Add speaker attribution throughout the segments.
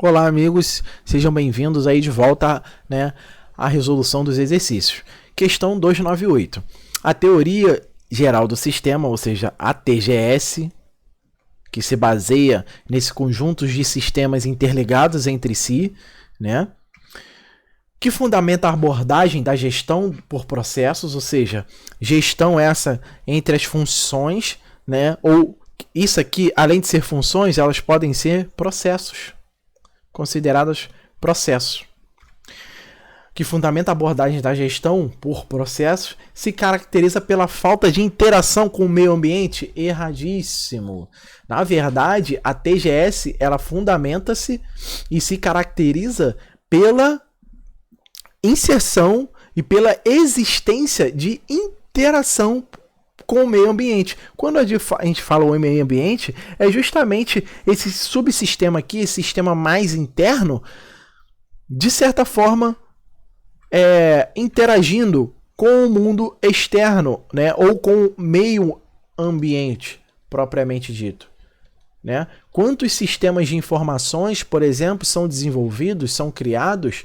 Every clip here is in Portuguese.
Speaker 1: Olá, amigos, sejam bem-vindos aí de volta, né, à resolução dos exercícios. Questão 298. A teoria geral do sistema, ou seja, a TGS, que se baseia nesse conjunto de sistemas interligados entre si, né, que fundamenta a abordagem da gestão por processos, ou seja, gestão essa entre as funções, né, ou isso aqui, além de ser funções, elas podem ser processos, considerados processos, que fundamenta a abordagem da gestão por processos, se caracteriza pela falta de interação com o meio ambiente. Erradíssimo. Na verdade, a TGS, ela fundamenta-se e se caracteriza pela inserção e pela existência de interação com o meio ambiente. Quando a gente fala o meio ambiente, é justamente esse subsistema aqui, esse sistema mais interno, de certa forma, interagindo com o mundo externo, né? Ou com o meio ambiente, propriamente dito. Né? Quantos sistemas de informações, por exemplo, são desenvolvidos, são criados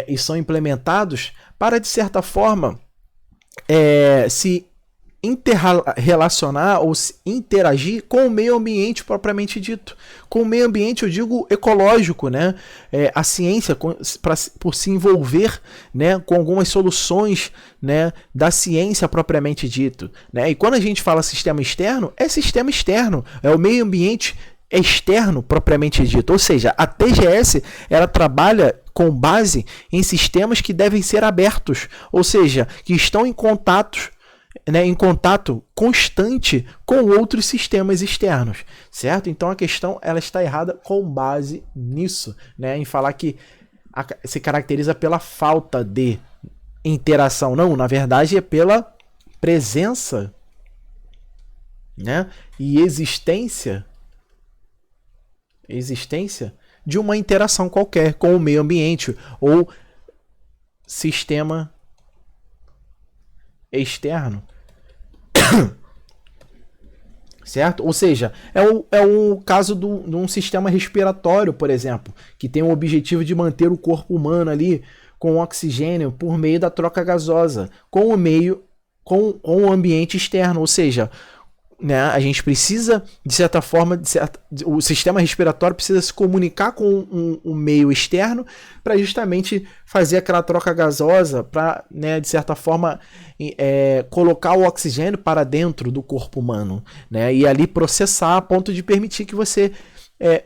Speaker 1: e são implementados para, de certa forma, se interrelacionar ou se interagir com o meio ambiente propriamente dito. Com o meio ambiente eu digo ecológico, né? A ciência, por se envolver, né, com algumas soluções, né, da ciência propriamente dito. Né? E quando a gente fala sistema externo, é sistema externo, é o meio ambiente externo propriamente dito. Ou seja, a TGS ela trabalha com base em sistemas que devem ser abertos, ou seja, que estão em contato constante com outros sistemas externos, certo? Então a questão ela está errada com base nisso, né? Em falar que se caracteriza pela falta de interação. Não, na verdade é pela presença, né? E existência de uma interação qualquer com o meio ambiente ou sistema externo. Certo? Ou seja, é o caso de um sistema respiratório, por exemplo, que tem o objetivo de manter o corpo humano ali com oxigênio por meio da troca gasosa com o ambiente externo. Ou seja, né, a gente precisa, de certa forma, o sistema respiratório precisa se comunicar com o meio externo para justamente fazer aquela troca gasosa para, né, de certa forma, colocar o oxigênio para dentro do corpo humano, né, e ali processar a ponto de permitir que você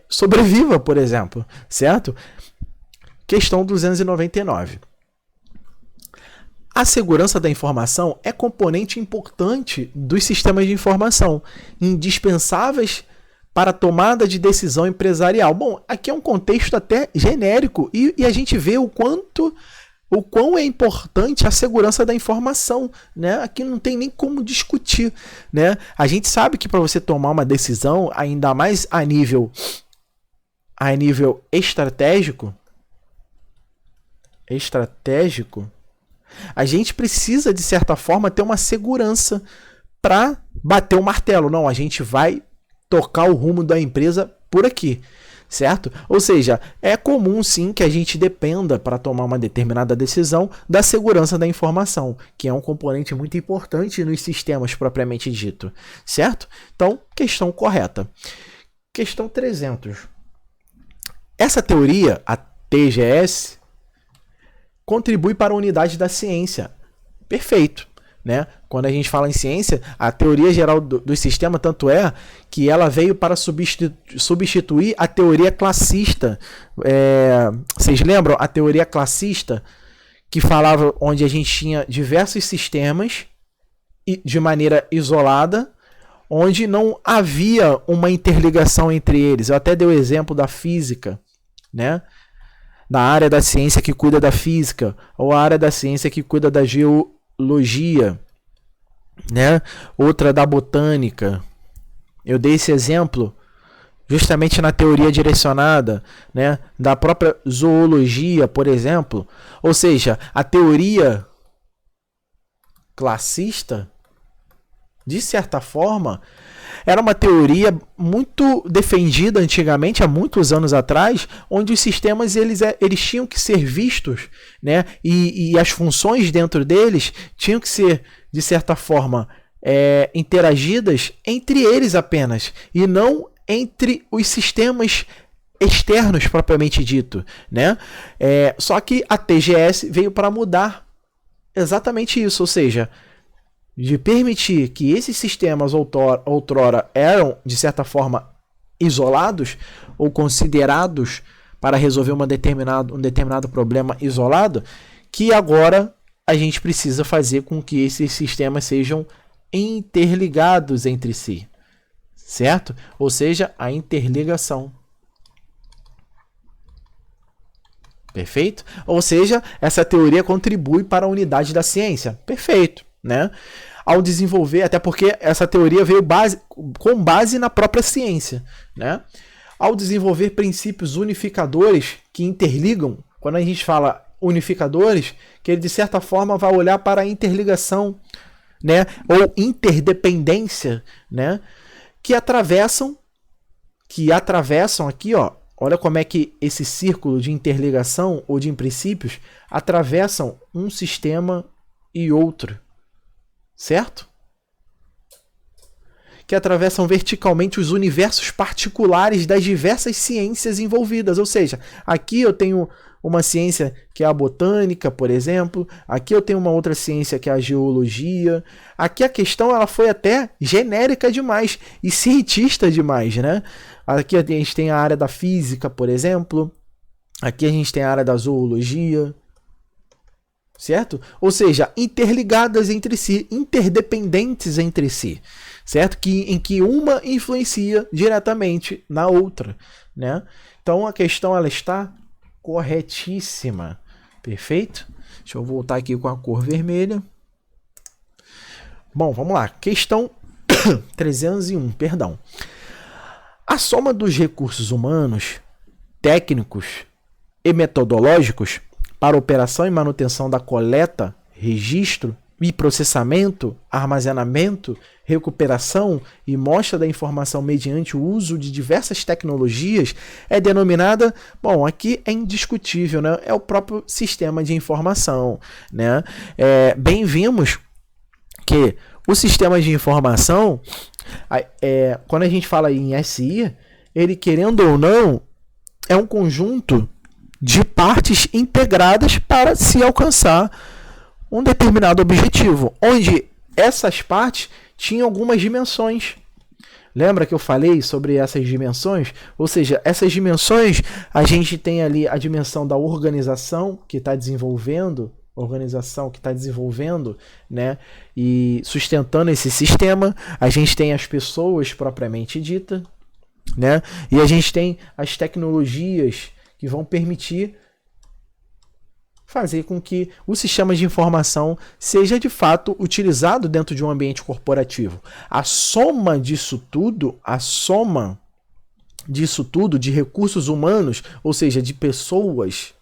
Speaker 1: sobreviva, por exemplo, certo? Questão 299. A segurança da informação é componente importante dos sistemas de informação, indispensáveis para a tomada de decisão empresarial. Bom, aqui é um contexto até genérico e a gente vê o quão é importante a segurança da informação, né? Aqui não tem nem como discutir, né? A gente sabe que para você tomar uma decisão, ainda mais a nível estratégico, a gente precisa, de certa forma, ter uma segurança para bater o martelo. Não, a gente vai tocar o rumo da empresa por aqui, certo? Ou seja, é comum sim que a gente dependa, para tomar uma determinada decisão, da segurança da informação, que é um componente muito importante nos sistemas propriamente dito, certo? Então, questão correta. Questão 300. Essa teoria, a TGS, contribui para a unidade da ciência. Perfeito. Né? Quando a gente fala em ciência, a teoria geral do sistema, tanto é que ela veio para substituir a teoria classista. Vocês lembram a teoria classista que falava onde a gente tinha diversos sistemas de maneira isolada, onde não havia uma interligação entre eles. Eu até dei o exemplo da física, né? Da área da ciência que cuida da física, ou a área da ciência que cuida da geologia, né? Outra da botânica. Eu dei esse exemplo justamente na teoria direcionada, né? Da própria zoologia, por exemplo. Ou seja, a teoria classista, de certa forma, Era uma teoria muito defendida antigamente, há muitos anos atrás, onde os sistemas eles tinham que ser vistos, né? E as funções dentro deles tinham que ser, de certa forma, interagidas entre eles apenas, e não entre os sistemas externos propriamente dito, né? Só que a TGS veio para mudar exatamente isso, ou seja, de permitir que esses sistemas outrora eram, de certa forma, isolados ou considerados para resolver um determinado problema isolado, que agora a gente precisa fazer com que esses sistemas sejam interligados entre si, certo? Ou seja, a interligação. Perfeito? Ou seja, essa teoria contribui para a unidade da ciência. Perfeito, né? Ao desenvolver, até porque essa teoria veio com base na própria ciência, né? Ao desenvolver princípios unificadores que interligam, quando a gente fala unificadores, que ele de certa forma vai olhar para a interligação, né? Ou interdependência, né? Que atravessam aqui, ó. Olha como é que esse círculo de interligação ou de princípios atravessam um sistema e outro. Certo? Que atravessam verticalmente os universos particulares das diversas ciências envolvidas. Ou seja, aqui eu tenho uma ciência que é a botânica, por exemplo. Aqui eu tenho uma outra ciência que é a geologia. Aqui a questão ela foi até genérica demais e cientista demais, né? Aqui a gente tem a área da física, por exemplo. Aqui a gente tem a área da zoologia. Certo? Ou seja, interligadas entre si, interdependentes entre si, certo? Em que uma influencia diretamente na outra, né? Então a questão ela está corretíssima, perfeito? Deixa eu voltar aqui com a cor vermelha. Bom, vamos lá. Questão 301, perdão. A soma dos recursos humanos, técnicos e metodológicos para operação e manutenção da coleta, registro e processamento, armazenamento, recuperação e mostra da informação mediante o uso de diversas tecnologias é denominada, bom, aqui é indiscutível, né? É o próprio sistema de informação, né? Bem vimos que o sistema de informação, quando a gente fala em SI, ele querendo ou não, é um conjunto de partes integradas para se alcançar um determinado objetivo, onde essas partes tinham algumas dimensões. Lembra que eu falei sobre essas dimensões? Ou seja, essas dimensões, a gente tem ali a dimensão da organização que está desenvolvendo, né, e sustentando esse sistema. A gente tem as pessoas propriamente dita, né, e a gente tem as tecnologias que vão permitir fazer com que o sistema de informação seja de fato utilizado dentro de um ambiente corporativo. A soma disso tudo, de recursos humanos, ou seja, de pessoas,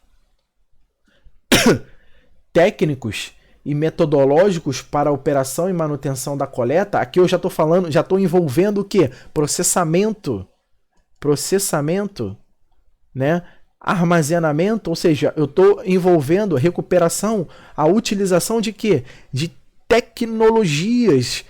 Speaker 1: técnicos e metodológicos para a operação e manutenção da coleta, aqui eu já estou envolvendo o quê? Processamento, né? Armazenamento, ou seja, eu estou envolvendo a recuperação, a utilização de quê? De tecnologias,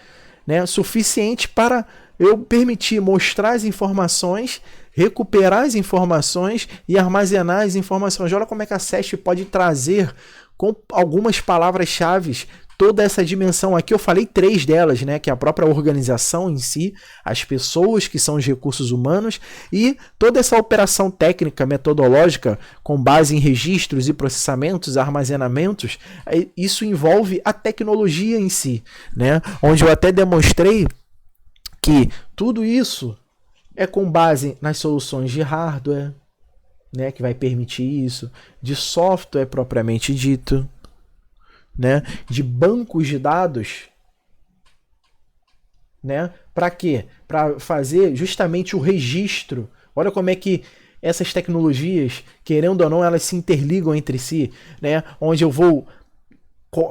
Speaker 1: né, suficiente para eu permitir mostrar as informações, recuperar as informações e armazenar as informações. Olha como é que a SESP pode trazer com algumas palavras-chave toda essa dimensão aqui. Eu falei 3 delas, né, que é a própria organização em si, as pessoas que são os recursos humanos e toda essa operação técnica, metodológica com base em registros e processamentos, armazenamentos. Isso envolve a tecnologia em si, né, onde eu até demonstrei que tudo isso é com base nas soluções de hardware, né, que vai permitir isso, de software propriamente dito, né, de bancos de dados, né, para quê? Para fazer justamente o registro. Olha como é que essas tecnologias, querendo ou não, elas se interligam entre si, né, onde eu vou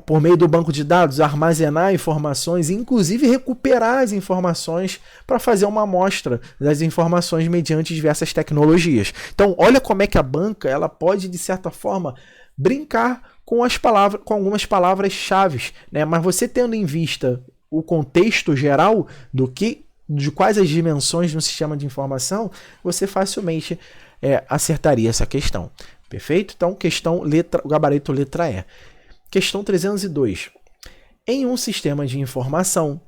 Speaker 1: por meio do banco de dados, armazenar informações, inclusive recuperar as informações para fazer uma amostra das informações mediante diversas tecnologias. Então, olha como é que a banca ela pode, de certa forma, brincar com as palavras, com algumas palavras-chave, né? Mas você tendo em vista o contexto geral de quais as dimensões de um sistema de informação, você facilmente acertaria essa questão. Perfeito? Então, o gabarito letra E. Questão 302. Em um sistema de informação,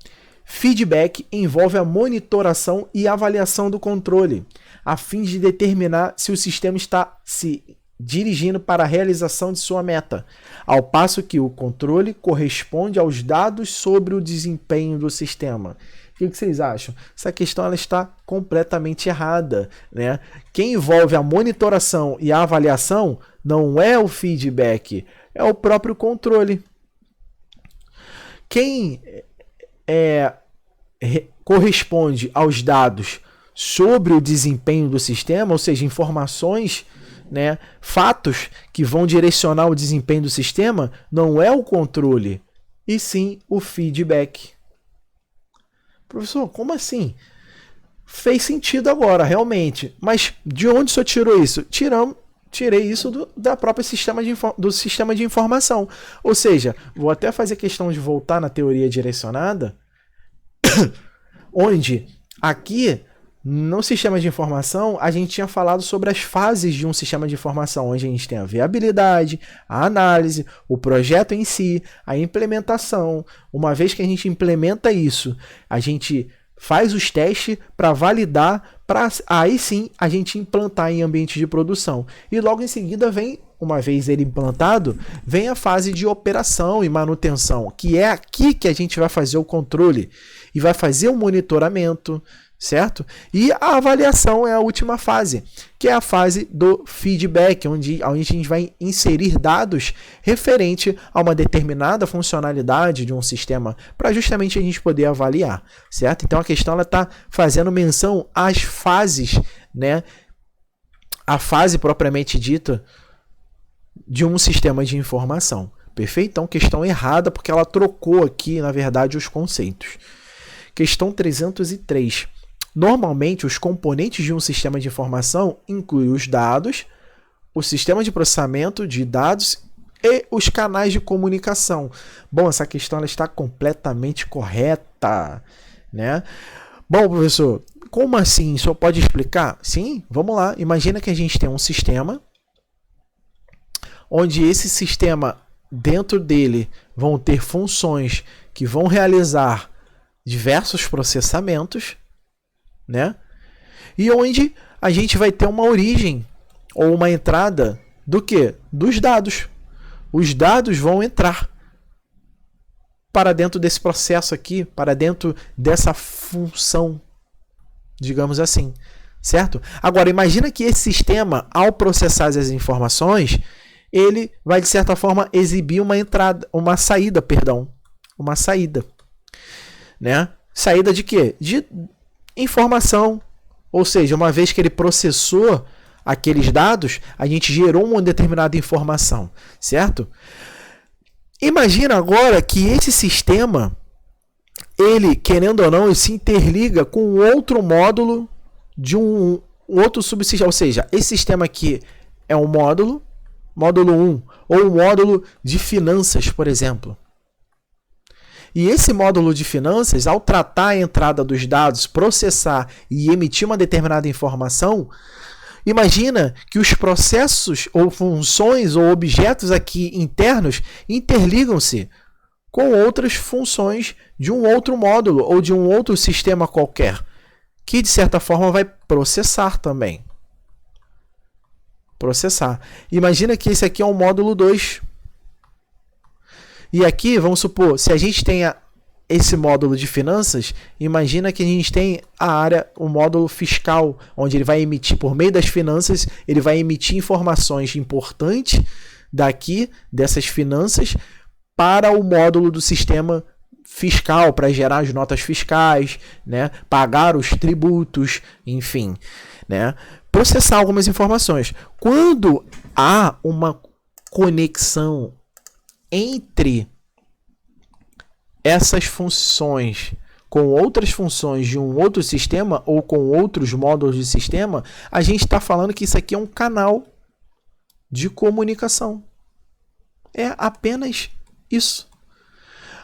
Speaker 1: feedback envolve a monitoração e avaliação do controle, a fim de determinar se o sistema está se dirigindo para a realização de sua meta, ao passo que o controle corresponde aos dados sobre o desempenho do sistema. O que vocês acham? Essa questão ela está completamente errada, né? Quem envolve a monitoração e a avaliação não é o feedback, é o próprio controle. Quem corresponde aos dados sobre o desempenho do sistema, ou seja, informações, né, fatos que vão direcionar o desempenho do sistema, não é o controle, e sim o feedback. Professor, como assim? Fez sentido agora, realmente. Mas de onde o senhor tirou isso? Tirei isso do próprio sistema de informação. Ou seja, vou até fazer questão de voltar na teoria direcionada, onde aqui no sistema de informação a gente tinha falado sobre as fases de um sistema de informação, onde a gente tem a viabilidade, a análise, o projeto em si, a implementação. Uma vez que a gente implementa isso, a gente faz os testes para validar, para aí sim a gente implantar em ambiente de produção. E logo em seguida vem, uma vez ele implantado, vem a fase de operação e manutenção, que é aqui que a gente vai fazer o controle e vai fazer o monitoramento, certo? E a avaliação é a última fase, que é a fase do feedback, onde a gente vai inserir dados referente a uma determinada funcionalidade de um sistema, para justamente a gente poder avaliar, certo? Então a questão está fazendo menção às fases, né? A fase propriamente dita de um sistema de informação. Perfeito? Então, questão errada, porque ela trocou aqui, na verdade, os conceitos. Questão 303. Normalmente, os componentes de um sistema de informação incluem os dados, o sistema de processamento de dados e os canais de comunicação. Bom, essa questão ela está completamente correta, né? Bom, professor, como assim? O senhor pode explicar? Sim, vamos lá. Imagina que a gente tem um sistema onde esse sistema, dentro dele, vão ter funções que vão realizar diversos processamentos, né? E onde a gente vai ter uma origem ou uma entrada do quê? Dos dados. Os dados vão entrar para dentro desse processo aqui, para dentro dessa função, digamos assim, certo? Agora, imagina que esse sistema, ao processar as informações, ele vai, de certa forma, exibir uma saída, né? Saída de quê? De informação. Ou seja, uma vez que ele processou aqueles dados, a gente gerou uma determinada informação, certo? Imagina agora que esse sistema, ele, querendo ou não, ele se interliga com outro módulo de um outro subsistema. Ou seja, esse sistema aqui é um módulo 1, ou um módulo de finanças, por exemplo. E esse módulo de finanças, ao tratar a entrada dos dados, processar e emitir uma determinada informação, imagina que os processos ou funções ou objetos aqui internos interligam-se com outras funções de um outro módulo ou de um outro sistema qualquer, que de certa forma vai processar também. Processar. Imagina que esse aqui é um módulo 2. E aqui, vamos supor, se a gente tem esse módulo de finanças, imagina que a gente tem o módulo fiscal, onde ele vai emitir, por meio das finanças, ele vai emitir informações importantes dessas finanças, para o módulo do sistema fiscal, para gerar as notas fiscais, né, pagar os tributos, enfim, né, processar algumas informações. Quando há uma conexão entre essas funções com outras funções de um outro sistema ou com outros módulos de sistema, a gente está falando que isso aqui é um canal de comunicação. É apenas isso.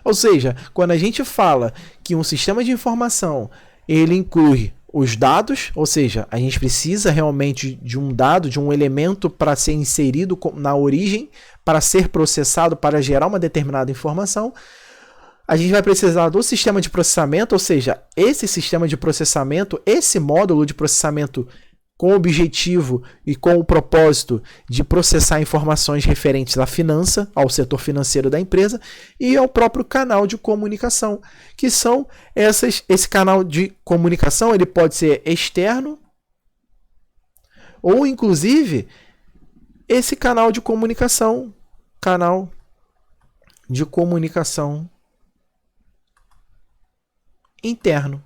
Speaker 1: Ou seja, quando a gente fala que um sistema de informação ele inclui os dados, ou seja, a gente precisa realmente de um dado, de um elemento para ser inserido na origem, para ser processado, para gerar uma determinada informação. A gente vai precisar do sistema de processamento, ou seja, esse sistema de processamento, esse módulo de processamento com o objetivo e com o propósito de processar informações referentes à finança, ao setor financeiro da empresa e ao próprio canal de comunicação, que são esse canal de comunicação, ele pode ser externo ou inclusive esse canal de comunicação interno.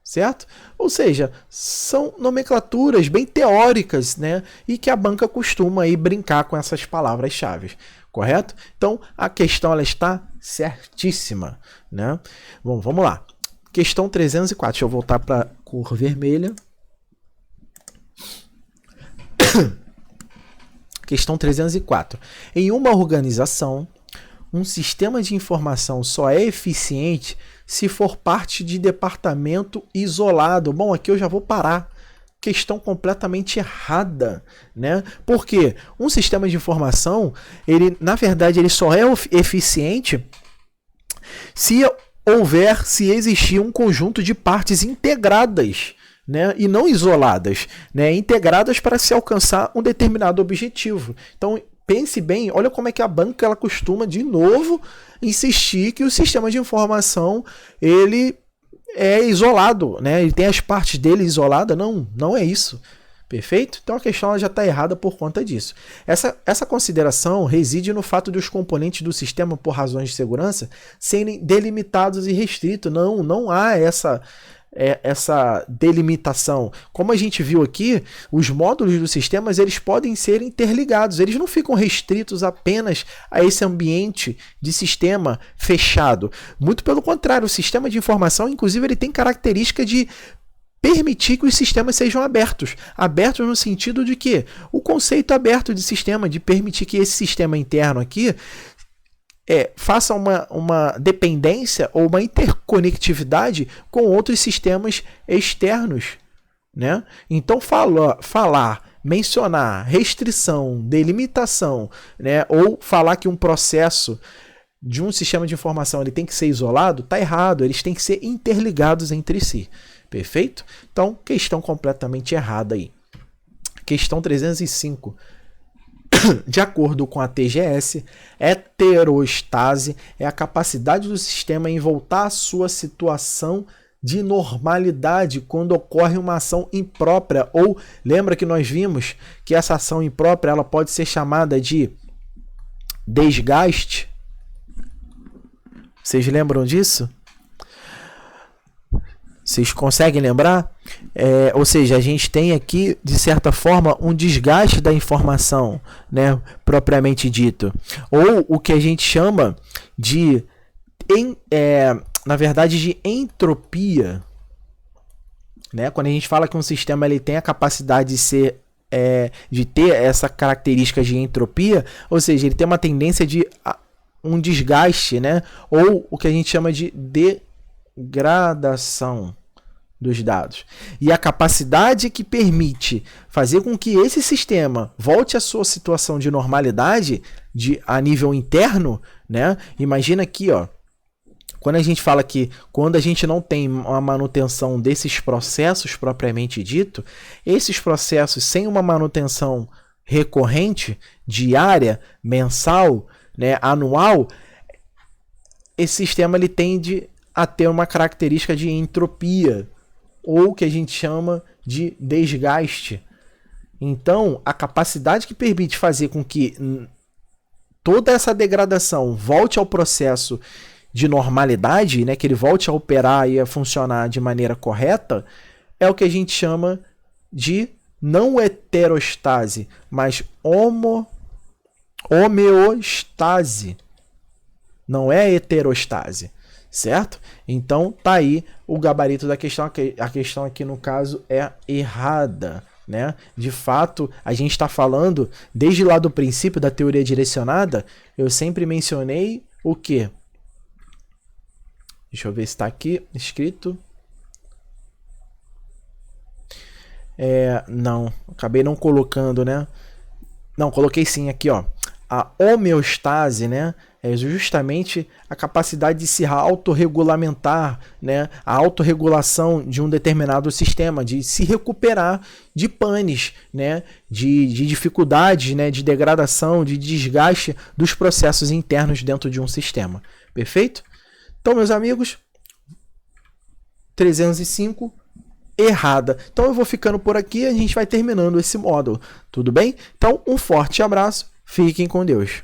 Speaker 1: Certo? Ou seja, são nomenclaturas bem teóricas, né? E que a banca costuma aí brincar com essas palavras-chave, correto? Então, a questão ela está certíssima, né? Bom, vamos lá. Questão 304. Deixa eu voltar para a cor vermelha. Questão 304. Em uma organização, um sistema de informação só é eficiente se for parte de departamento isolado. Bom, aqui eu já vou parar. Questão completamente errada, né? Porque um sistema de informação, ele, na verdade, ele só é eficiente se existir um conjunto de partes integradas, né? E não isoladas, né? Integradas para se alcançar um determinado objetivo. Então, pense bem, olha como é que a banca ela costuma, de novo, insistir que o sistema de informação ele é isolado, né? Ele tem as partes dele isoladas. Não é isso. Perfeito? Então a questão já está errada por conta disso. Essa consideração reside no fato de os componentes do sistema, por razões de segurança, serem delimitados e restritos. Não há essa delimitação. Como a gente viu aqui, os módulos dos sistemas eles podem ser interligados, eles não ficam restritos apenas a esse ambiente de sistema fechado. Muito pelo contrário, o sistema de informação, inclusive, ele tem característica de permitir que os sistemas sejam abertos. Abertos no sentido de que o conceito aberto de sistema, de permitir que esse sistema interno aqui faça uma dependência ou uma interconectividade com outros sistemas externos, né? Então, mencionar restrição, delimitação, né? Ou falar que um processo de um sistema de informação ele tem que ser isolado, está errado, eles têm que ser interligados entre si. Perfeito? Então, questão completamente errada aí. Questão 305. De acordo com a TGS, heterostase é a capacidade do sistema em voltar à sua situação de normalidade quando ocorre uma ação imprópria. Ou, lembra que nós vimos que essa ação imprópria ela pode ser chamada de desgaste? Vocês lembram disso? Vocês conseguem lembrar? Ou seja, a gente tem aqui, de certa forma, um desgaste da informação, né, propriamente dito. Ou o que a gente chama de, na verdade, de entropia. Né? Quando a gente fala que um sistema ele tem a capacidade de ter essa característica de entropia, ou seja, ele tem uma tendência de um desgaste, né? Ou o que a gente chama de degradação dos dados. E a capacidade que permite fazer com que esse sistema volte à sua situação de normalidade a nível interno, né? Imagina aqui, ó, quando a gente fala que quando a gente não tem uma manutenção desses processos propriamente dito, esses processos sem uma manutenção recorrente, diária, mensal, né, anual, esse sistema ele tende a ter uma característica de entropia, ou que a gente chama de desgaste. Então, a capacidade que permite fazer com que toda essa degradação volte ao processo de normalidade, né, que ele volte a operar e a funcionar de maneira correta, é o que a gente chama de não heterostase, mas Homeostase. Não é heterostase, certo? Então tá aí o gabarito da questão. A questão aqui no caso é errada, né? De fato, a gente está falando desde lá do princípio da teoria direcionada. Eu sempre mencionei o quê? Deixa eu ver se está aqui escrito. Não, acabei não colocando, né? Não, coloquei sim aqui, ó. A homeostase, né, é justamente a capacidade de se autorregulamentar, né, a autorregulação de um determinado sistema, de se recuperar de panes, né, de dificuldades, né, de degradação, de desgaste dos processos internos dentro de um sistema. Perfeito? Então, meus amigos, 305 errada. Então eu vou ficando por aqui e a gente vai terminando esse módulo. Tudo bem? Então, um forte abraço. Fiquem com Deus.